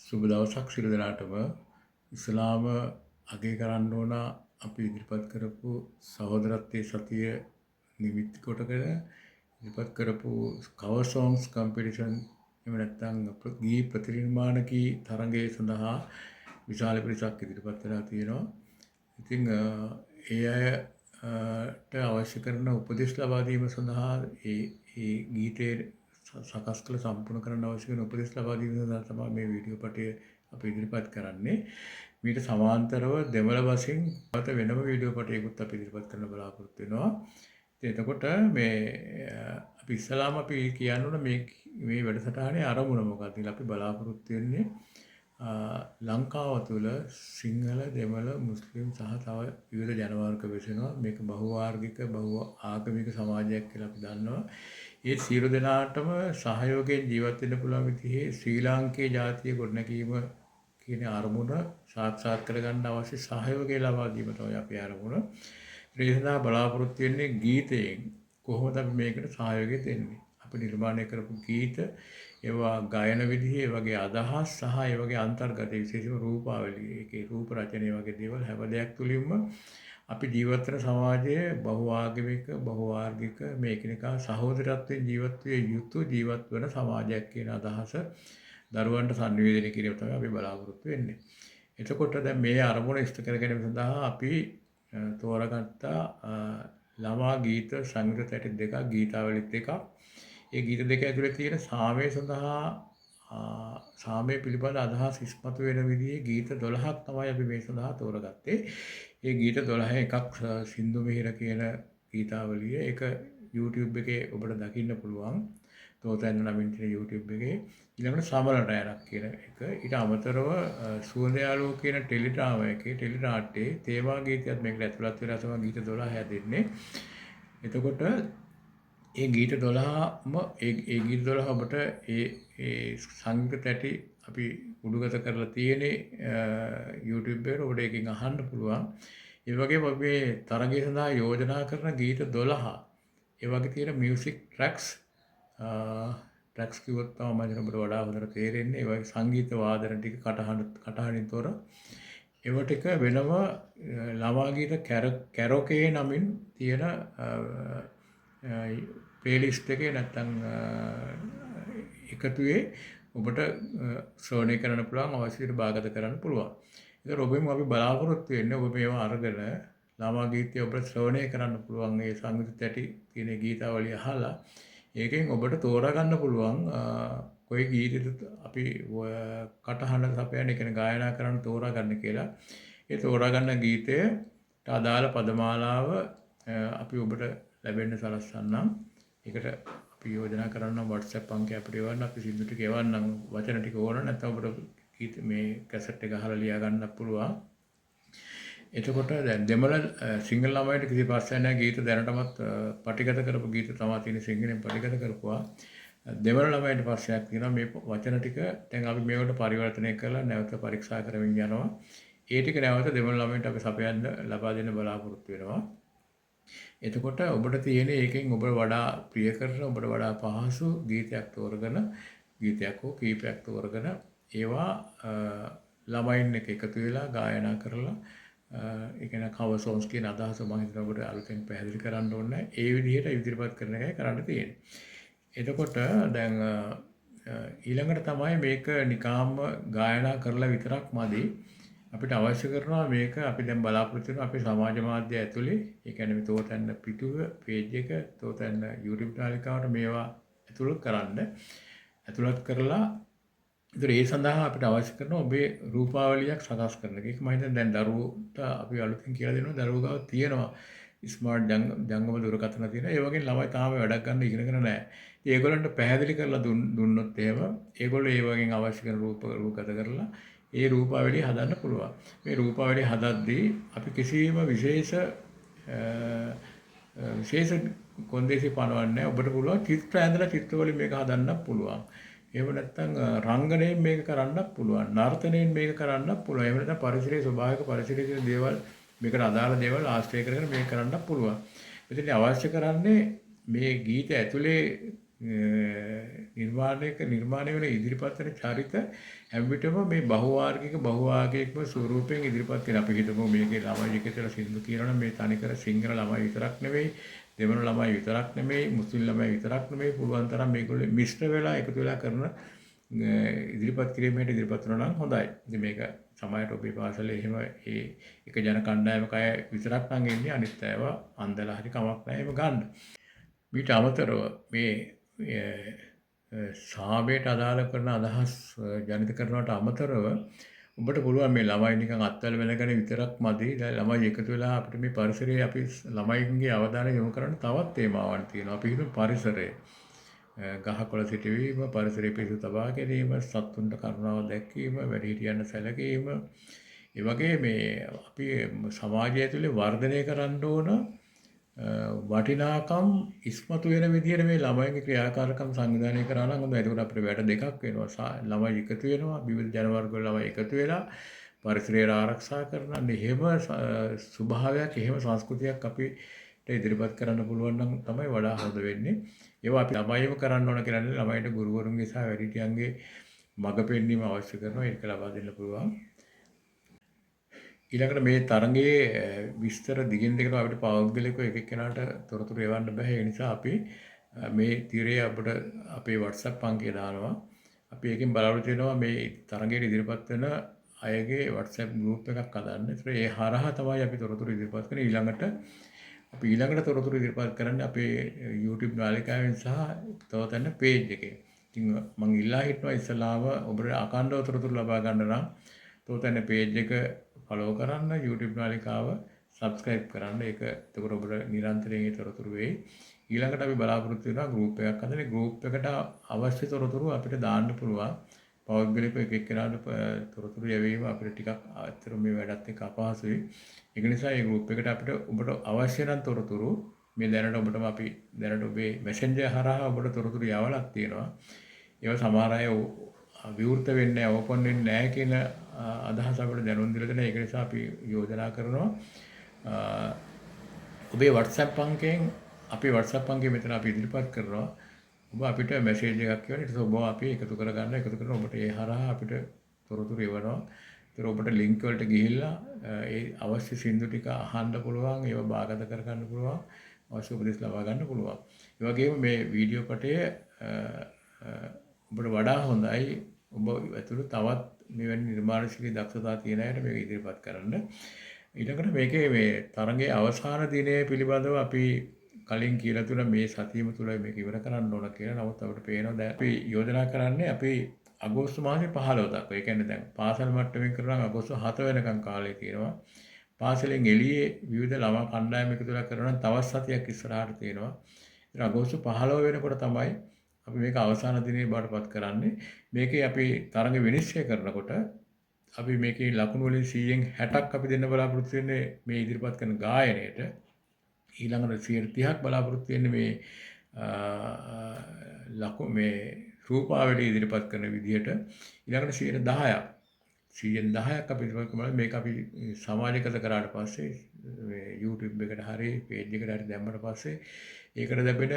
සුබ දවසක් සියලු දෙනාටම. ඉස්ලාම අගය කරන්න ඕන අපි ඉදිරිපත් කරපු සහෝදරත්වයේ සතිය නිමිති කොටගෙන ඉදිරිපත් කරපු cover songs competition එහෙම නැත්නම් ගී ප්‍රතිනිර්මාණ කී තරඟයේ සඳහා විශාල පිරිසක් ඉදිරිපත් වෙලා තියෙනවා. ඉතින් ඒ අයට අවශ්‍ය කරන උපදෙස් ලබා දීම සඳහා ඒ ගීතයේ සකස් කළ සම්පූර්ණ කරන්න අවශ්‍ය කරන උපදෙස් ලබා දීම සඳහා තමයි මේ වීඩියෝ පටය අපි ඉදිරිපත් කරන්නේ. මීට සමාන්තරව දෙමළ වශයෙන් තවත් වෙනම වීඩියෝ පටයකුත් අපි ඉදිරිපත් කරන්න බලාපොරොත්තු වෙනවා. ඉතින් එතකොට මේ අපි ඉස්සලාම අපි කියන්න ඕන මේ වැඩසටහනේ අරමුණ මොකක්ද කියලා අපි බලාපොරොත්තු වෙන්නේ ලංකාව තුළ සිංහල දෙමළ මුස්ලිම් සහ තව විවිධ ජනවර්ග වෙසෙනවා. මේක බහුවාර්ගික බහු ආගමික සමාජයක් කියලා අපි දන්නවා. ඒ සියලු දෙනාටම සහයෝගයෙන් ජීවත් වෙන්න පුළුවන් විදිහේ ශ්‍රී ලාංකේය ජාතිය ගොඩනැගීම කියන අරමුණ සාක්ෂාත් කරගන්න අවශ්‍ය සහයෝගය ලබා දීම තමයි අපේ අරමුණ. ඒ සඳහා බලාපොරොත්තු වෙන්නේ ගීතයෙන් කොහොමද අපි මේකට සහයෝගය දෙන්නේ. අපි නිර්මාණය කරපු ගීත ඒවා ගායන විදිහ ඒ වගේ අදහස් සහ ඒ වගේ අන්තර්ගත විශේෂම රූපාවලිය ඒකේ රූප රචනය වගේ දේවල් හැම දෙයක් තුලින්ම අපි ජීවත් වෙන සමාජයේ බහුආගමික බහුවාර්ගික මේ එකිනෙකා සහෝදරත්වයෙන් ජීවත් විය යුතු ජීවත් වෙන සමාජයක් කියන අදහස දරුවන්ට සංවේදනය කිරීම තමයි අපි බලාපොරොත්තු වෙන්නේ. එතකොට දැන් මේ අරමුණ ඉෂ්ට කර ගැනීම සඳහා අපි තෝරාගත්ත ළමා ගීත සංගීත තැටි දෙකක් ගීතාවලි දෙකක්. ඒ ගීත දෙක ඇතුලේ තියෙන සාමය සඳහා සාමය පිළිබඳ අදහස් ඉස්මතු වෙන විදිහේ ගීත 12ක් තමයි අපි මේ සඳහා තෝරගත්තේ. ඒ ගීත 12 එකක් සින්දු මිහිර කියන ගීතාවලිය. ඒක YouTube එකේ ඔබට දකින්න පුළුවන්. තෝතැන්න නමින් තියෙන YouTube එකේ. ඊළඟට සමල රැයක් කියන එක. ඊට අමතරව සුවඳයාලෝ කියන ටෙලිඩ්‍රාමා එකේ ටෙලිනාට්‍යයේ තේමා ගීතයත් මේකට ඇතුළත් වෙලා තමයි ගීත 12 හැදෙන්නේ. එතකොට ඒ ගීත 12ම ඒ ගීත 12 ඔබට ඒ සංගීත තැටි අපි උඩුගත කරලා තියෙන්නේ YouTube එකේ ඔබට එකකින් අහන්න පුළුවන්. ඒ වගේම අපි මේ තරගය සඳහා යෝජනා කරන ගීත 12 ඒ වගේ තියෙන මියුසික් ට්‍රැක්ස් කිව්වොත් තමයි මම ඔබට වඩා හොඳට තේරෙන්නේ. ඒ වගේ සංගීත වාදන ටික කටහඬින් තොර ඒව ටික වෙනම ළමා ගීත කැරොකේ නමින් තියෙන ප්ලේලිස්ට් එකේ නැත්තම් එකතුවේ ඔබට ශ්‍රවණය කරන්න පුළුවන් අවශ්‍ය විදිහට භාගත කරන්න පුළුවන්. ඒතර ඔබෙම අපි බලාපොරොත්තු වෙන්නේ ඔබ මේවා අරගෙන ළමා ගීතය ඔබට ශ්‍රවණය කරන්න පුළුවන් ඒ සංගීත තැටි තියෙන ගීතාවලිය අහලා ඒකෙන් ඔබට තෝරා ගන්න පුළුවන් කොයි ගීතෙද අපි කටහඬ සපයන්න කියන ගායනා කරන්න තෝරා ගන්න කියලා. ඒ තෝරා ගන්න ගීතයට අදාළ පදමාලාව අපි ඔබට ලැබෙන්න සලස්වන්නම්. ඒකට අපි යෝජනා කරන්නම් WhatsApp අංකය අපිට එවන්න. අපි සින්දු ටික එවන්නම් වචන ටික ඕන නැත්නම් ඔබට ගීත මේ කැසට් එක අහලා ලියා ගන්න පුළුවන්. එතකොට දැන් දෙමළ සිංහල ළමයිට කිසි ප්‍රශ්නයක් නැහැ. ගීත දැනටමත් පටිගත කරපු ගීත තමයි තියෙන සිංහලෙන් පටිගත කරපුවා. දෙමළ ළමයිට ප්‍රශ්නයක් තියෙනවා. මේ වචන ටික දැන් අපි මේකට පරිවර්තනය කරලා නැවත පරීක්ෂා කරමින් යනවා. ඒ ටික නැවත දෙමළ ළමයින්ට අපි සපයන්න ලබා දෙන්න බලාපොරොත්තු වෙනවා. එතකොට ඔබට තියෙන ඒකෙන් ඔබට වඩා ප්‍රිය කරන ඔබට වඩා පහසු ගීතයක් තෝරගෙන ගීතයක් හෝ කීපයක් තෝරගෙන ඒවා ළමයින් එක එකතු වෙලා ගායනා කරලා ඒ කියන්නේ cover songs කියන අදහස මම හිතනවා ඔබට අලුතෙන් පැහැදිලි කරන්න ඕනේ. ඒ විදිහට ඉදිරිපත් කරන එකයි කරන්න තියෙන්නේ. එතකොට දැන් ඊළඟට තමයි මේක නිකාම්ම ගායනා කරලා විතරක් මදි. අපිට අවශ්‍ය කරනවා මේක අපි දැන් බලාපොරොත්තු වෙන අපේ සමාජ මාධ්‍ය ඇතුලේ ඒ කියන්නේ මේ තෝතැන්න පිටුව page එක තෝතැන්න YouTube නාලිකාවට මේවා ඇතුළත් කරලා ඉතින් ඒ සඳහා අපිට අවශ්‍ය කරන ඔබේ රූපාවලියක් සකස් කරන එක. ඒක මම හිතන්නේ දැන් දරුවෝට අපි අලුතින් කියලා දෙනවා දරුවෝ ගාව තියෙනවා ස්මාර්ට් ජංගම දුරකථන තියෙනවා. ඒ වගේ ළමයි තාම වැඩක් ගන්න ඉගෙනගෙන නැහැ. ඉතින් ඒගොල්ලන්ට පැහැදිලි කරලා දුන්නොත් එහෙම ඒගොල්ලෝ ඒ වගේ අවශ්‍ය කරන රූපගත කරලා ඒ රූපාවලිය හදන්න පුළුවන්. මේ රූපාවලිය හදද්දී අපි කිසිම විශේෂ කොන්දේසි පනවන්නේ නැහැ. ඔබට පුළුවන් චිත්‍ර ඇඳලා චිත්‍ර වලින් මේක හදන්න පුළුවන්. එහෙම නැත්නම් රංගනයෙන් මේක කරන්න පුළුවන්. නර්තනයෙන් මේක කරන්න පුළුවන්. එහෙම නැත්නම් පරිසරයේ ස්වභාවික පරිසරයේ දේවල් මේකට අදාළ දේවල් ආශ්‍රය කරගෙන මේක කරන්න පුළුවන්. මෙතන අවශ්‍ය කරන්නේ මේ ගීත ඇතුලේ නිර්මාණය වෙන ඉදිරිපත් වෙන චරිත හැම විටම මේ බහුවාර්ගිකම ස්වරූපයෙන් ඉදිරිපත් වෙන අපි හිතමු මේකේ ළමයි එකතර සින්දු කියනවනම් මේ තනිකර සිංහල ළමයි විතරක් නෙවෙයි දෙමළ ළමයි විතරක් නෙවෙයි මුස්ලිම් ළමයි විතරක් නෙවෙයි පුළුවන් තරම් මේගොල්ලෝ මිශ්‍ර වෙලා එකතු වෙලා කරන ඉදිරිපත් කිරීමේට ඉදිරිපත් වෙනවා නම් හොඳයි. ඉතින් මේක සමහරට ඔබේ පාසලේ එහෙම ඒ එක ජන කණ්ඩායමක අය විතරක් නම් ඉන්නේ අනිත් අයව අන්දලා හරි කමක් නැහැ එහෙම ගන්න. මීට අමතරව මේ සාමයට අදාළ කරන අදහස් ජනිත කරනවට අමතරව ඔබට පුළුවන් මේ ළමයි නිකන් අත්වල වෙනගෙන විතරක් මදි. දැන් ළමයි එකතු වෙලා අපිට මේ පරිසරයේ අපි ළමයින්ගේ අවධානය යොමු කරන්න තවත් තේමාවන් තියෙනවා. අපි හිතමු පරිසරය. ගහකොළ සිටවීම, පරිසරයේ පිරිසිදු තබා ගැනීම, සත්තුන්ට කරුණාව දැක්වීම, වැඩිහිටියන්ට සැලකීම. ඒ වගේ මේ අපි සමාජය ඇතුලේ වර්ධනය කරන්න ඕන වටිනාකම් ඉස්මතු වෙන විදිහට මේ ළමයින්ගේ ක්‍රියාකාරකම් සංවිධානය කරා නම් හොඳයි. ඒකට අපිට වැඩ දෙකක් වෙනවා. ළමයි එකතු වෙනවා, විවිධ ජන වර්ග වල ළමයි එකතු වෙලා පරිසරය ආරක්ෂා කරන එහෙම ස්වභාවයක්, එහෙම සංස්කෘතියක් අපිට ඉදිරිපත් කරන්න පුළුවන් නම් තමයි වඩා හොඳ වෙන්නේ. ඒවා අපි ළමයිම කරන්න ඕන කියලා නෙවෙයි ළමයින්ට ගුරුවරුන්ගේ සහ වැඩිහිටියන්ගේ මඟ පෙන්වීම අවශ්‍ය කරනවා. ඒක ලබා දෙන්න පුළුවන්. ඊළඟට මේ තරඟයේ විස්තර දිගින් දිගට අපිට පෞද්ගලිකව එක එක්කෙනාට තොරතුරු එවන්න බෑ. ඒ නිසා අපි මේ තිරේ අපිට අපේ WhatsApp අංකය දානවා. අපි ඒකෙන් බලාපොරොත්තු වෙනවා මේ තරඟයට ඉදිරිපත් වෙන අයගේ WhatsApp group එකක් හදන්න. ඒතර ඒ හරහා තමයි අපි තොරතුරු ඉදිරිපත් කරන්නේ. ඊළඟට තොරතුරු ඉදිරිපත් කරන්නේ අපේ YouTube නාලිකාවෙන් සහ තවතන page එකේ. ඉතින් මම ඉල්ලා හිටනවා ඉස්සලාම ඔබට අඛණ්ඩව තොරතුරු ලබා ගන්න නම් තවතන page එක follow කරන්න, YouTube නාලිකාව subscribe කරන්න. ඒක එතකොට ඔබට නිරන්තරයෙන් ඒ තොරතුරු වෙයි. ඊළඟට අපි බලාපොරොත්තු වෙනවා group එකක් හදලා group එකට අවශ්‍ය තොරතුරු අපිට දාන්න පුළුවන්. පෞද්ගලිකව එක එක්කෙනාට තොරතුරු යැවීම අපිට ටිකක් අතර මේ වැඩත් එක්ක අපහසුයි. ඒක නිසා මේ group එකට අපිට ඔබට අවශ්‍ය නම් තොරතුරු මේ දැනට ඔබටම අපි දැනට ඔබේ messenger හරහා ඔබට තොරතුරු යවලක් තියෙනවා. ඒවා සමහර අය විවෘත වෙන්නේ නැහැ, ඕපන් වෙන්නේ නැහැ කියන අදහස අපිට දැනුම් දීලා දෙනවා. ඒක නිසා අපි යෝජනා කරනවා ඔබේ WhatsApp අංකයෙන් අපේ WhatsApp අංකය මෙතන අපි ඉදිරිපත් කරනවා. ඔබ අපිට මැසේජ් එකක් කියවන ඊට පස්සේ ඔබ අපි එකතු කරන ඔබට ඒ හරහා අපිට තොරතුරු එවනවා. ඒතර ඔබට ලින්ක් වලට ගිහිල්ලා ඒ අවශ්‍ය සින්දු ටික අහන්න පුළුවන්, ඒව භාගත කර ගන්න පුළුවන්, අවශ්‍ය උපදෙස් ලබා ගන්න පුළුවන්. ඒ වගේම මේ වීඩියෝ පටය ඔබට වඩා හොඳයි ඔබ ඇතුළු තවත් මෙවැනි නිර්මාණශීලී දක්ෂතා තියෙන අයට මේක ඉදිරිපත් කරන්න. ඊළඟට මේකේ මේ තරඟයේ අවසාන දිනය පිළිබඳව අපි කලින් කියලා තුන මේ සතියම තුල මේක ඉවර කරන්න ඕන කියලා. නමුත් අපිට පේනවා දැන් අපි යෝජනා කරන්නේ අපි අගෝස්තු මාසේ 15 දක්වා. ඒ කියන්නේ දැන් පාසල් මට්ටමින් කරනවා අගෝස්තු 7 වෙනකන් කාලය තියෙනවා. පාසලෙන් එළියේ විවිධ ළමා කණ්ඩායම් එකතු වෙලා කරනවා නම් තවත් සතියක් ඉස්සරහට තියෙනවා. ඉතින් අගෝස්තු 15 වෙනකොට තමයි අපි මේක අවසාන දිනේ බාටපත් කරන්නේ. මේකේ අපි තරඟ විනිශ්චය කරනකොට අපි මේකේ ලකුණු වලින් 100න් 60ක් අපි දෙන්න බලාපොරොත්තු වෙන්නේ මේ ඉදිරිපත් කරන ගායනයට. ඊළඟට 30ක් බලාපොරොත්තු වෙන්නේ මේ මේ රූපාවලිය ඉදිරිපත් කරන විදිහට. ඊළඟට 10ක් අපි ඉදිරිපත් කරනවා. මේක අපි සමාජගත කරාට පස්සේ මේ YouTube එකට හරි page එකට හරි දැම්මට පස්සේ ඒකට ලැබෙන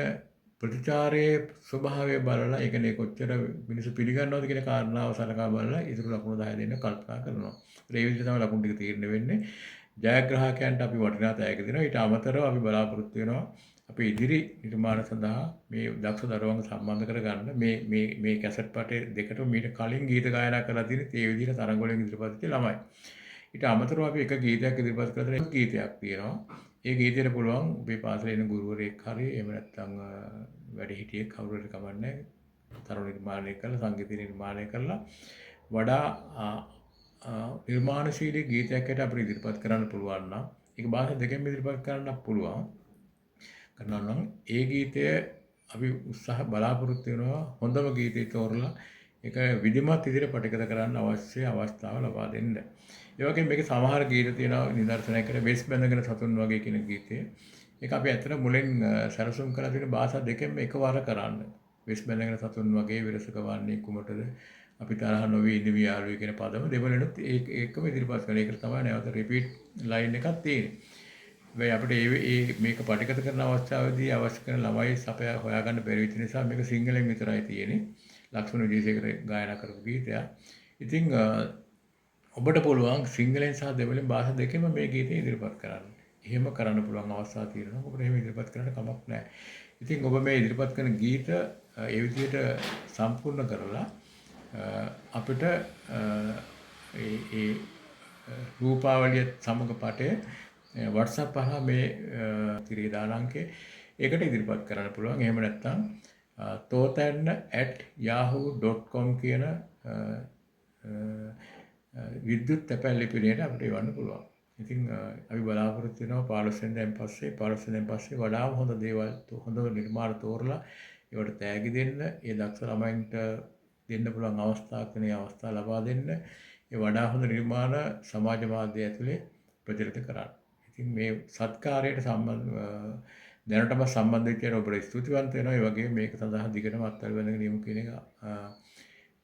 ප්‍රතිචාරයේ ස්වභාවය බලලා ඒ කියන්නේ කොච්චර මිනිස්සු පිළිගන්නවද කියන කාරණාව සලකා බලලා ඉතුරු ලකුණු 10 දෙන්න කල්පනා කරනවා. ඒ විදිහට තමයි ලකුණු ටික තීරණය වෙන්නේ. ජයග්‍රාහකයන්ට අපි වටිනා තෑගි දෙනවා. ඊට අමතරව අපි බලාපොරොත්තු වෙනවා අපි ඉදිරි නිර්මාණ සඳහා මේ දක්ෂ දරුවන්ව සම්බන්ධ කරගන්න මේ කැසට් පටේ දෙකටම මීට කලින් ගීත ගායනා කරලා තියෙන ඒ විදිහට තරඟ වලින් ඉදිරිපත් වෙච්ච ළමයි. ඊට අමතරව අපි එක ගීතයක් ඉදිරිපත් කරලා තියෙන ගීතයක් තියෙනවා. ඒ ගීතයට පුළුවන් ඔබේ පාසලේ ඉන්න ගුරුවරයෙක් හරි එහෙම නැත්නම් වැඩිහිටියෙක් කවුරු හරි කමන්නේ තරුණ නිර්මාණය කරලා සංගීත නිර්මාණය කරලා වඩා නිර්මාණශීලී ගීතයකට අපිට ඉදිරිපත් කරන්න පුළුවන් නම් ඒක භාෂා දෙකෙන් ඉදිරිපත් කරන්න පුළුවන්. කරනවා නම් ඒ ගීතය අපි උත්සාහ බලාපොරොත්තු වෙනවා හොඳම ගීතය තෝරලා ඒක විධිමත් විදිහට පටිගත කරන්න අවශ්‍ය අවස්ථාව ලබා දෙන්න. ඒ වගේම මේකේ සමහර ගීත තියෙනවා නිදර්ශනයකට වෙස් බැඳගෙන සතුන් වගේ කියන ගීතය. ඒක අපි ඇත්තට මුලින් සැලසුම් කරලා තියෙන භාෂා දෙකෙන්ම එකවර කරන්න. වෙස් බැඳගෙන සතුන් වගේ විරසක වන්නේ කුමටද අපි තරහ නොවී ඉඳවි යාළුවෝ කියන පදම දෙවලෙනුත් ඒකම ඉදිරිපත් කරන. ඒකට තමයි නැවත රිපීට් ලයින් එකක් තියෙන්නේ. වෙයි අපිට ඒ මේක පටිගත කරන අවස්ථාවේදී අවශ්‍ය කරන ළමයි සපය හොයාගන්න බැරි වෙච්ච නිසා මේක සිංහලෙන් විතරයි තියෙන්නේ. ලක්ෂ්මණ විජේසේකර ගායනා කරපු ගීතයක්. ඉතින් ඔබට පුළුවන් සිංහලෙන් සහ දෙමළෙන් භාෂා දෙකෙන්ම මේ ගීතය ඉදිරිපත් කරන්න. එහෙම කරන්න පුළුවන් අවස්ථා තියෙනවා. ඔබට එහෙම ඉදිරිපත් කරන්න කමක් නැහැ. ඉතින් ඔබ මේ ඉදිරිපත් කරන ගීත ඒ විදිහට සම්පූර්ණ කරලා අපිට ඒ රූපාවලිය සමග පටය WhatsApp හරහා මේ තිරේ දාන අංකේ ඒකට ඉදිරිපත් කරන්න පුළුවන්. එහෙම නැත්නම් tothanna@yahoo.com කියන විද්‍යුත් තැපැල් ලිපිනයට අපිට එවන්න පුළුවන්. ඉතින් අපි බලාපොරොත්තු වෙනවා 15 වෙනිදාන් පස්සේ වඩාම හොඳ දේවල් හොඳ නිර්මාණ තෝරලා ඒවට තෑගි දෙන්න, ඒ දක්ෂ ළමයින්ට දෙන්න පුළුවන් අවස්ථාවක් වෙන අවස්ථාව ලබා දෙන්න, ඒ වඩා හොඳ නිර්මාණ සමාජ මාධ්‍ය ඇතුලේ ප්‍රචලිත කරන්න. ඉතින් මේ සත්කාරයට දැනටම සම්බන්ධ වෙච්ච ඔබට ස්තුතිවන්ත වෙනවා. ඒ වගේම මේක සඳහා දිගටම අත්වල වෙනගෙන යමු කියන එක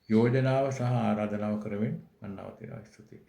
යෝජනාව සහ ආරාධනාව කරමින් මම නවතිනවා. ස්තුතියි.